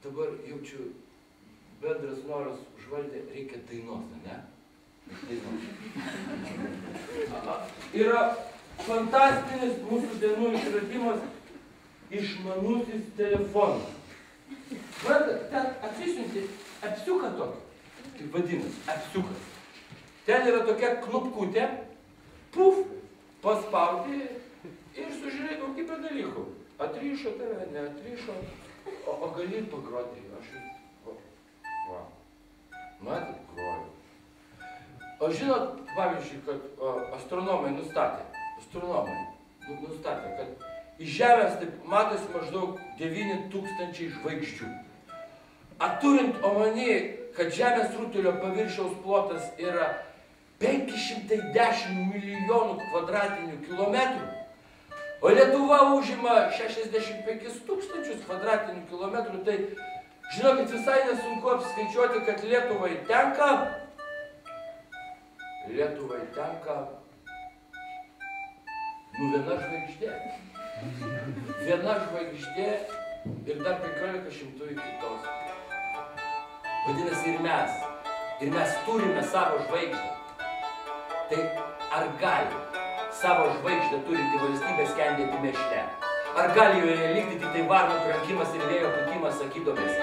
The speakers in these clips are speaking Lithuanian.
dabar jaučiu bendras noras užvaldė, reikia dainos, ne? Yra fantastinis mūsų dienų išradimas išmanusis telefonas. Matot, ten atsisiunti apsiuką tokį, kaip vadinasi, apsiukas. Ten yra tokia knopkutė, puf, paspaudi ir sužiūrėjai daugybę dalykų. Atrišo tave, neatrišo, o gali pagroti. Va. Matot, groju. O žinot, pavyzdžiui, kad astronomai nustatė, kad iš Žemės taip matosi maždaug 9000 žvaigždžių. Turint omeny, kad Žemės rutulio paviršiaus plotas yra 510 milijonų kvadratinių kilometrų, o Lietuva užima 65 000 kvadratinių kilometrų, tai žinokit, visai nesunku apskaičiuoti, kad Lietuvai tenka viena žvaigždė. Viena žvaigždė ir dar 15 šimtųjų kitos. Vadinasi, ir mes turime savo žvaigždę. Tai ar gali savo žvaigždę turinti valstybė skendėti mėšle? Ar gali joje likti tik tai varnų trankimas ir vėjo pūtimas akidomėse?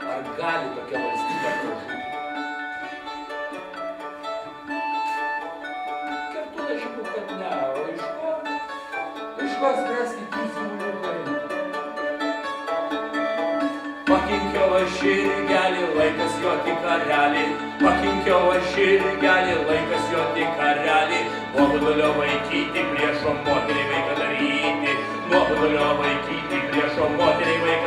Ar gali tokia valstybė pražūti? Kertu žinau, kad ne, o iš ko spręsti tūsimų laimų? Pakinkiau aš irgelį, laikas joti karelį. Pakinkiau aš irgelį, laikas joti karelį. Nuobodulio vaikyti, priešo moteriai vaiką daryti. Nuobodulio vaikyti, priešo moteriai vaiką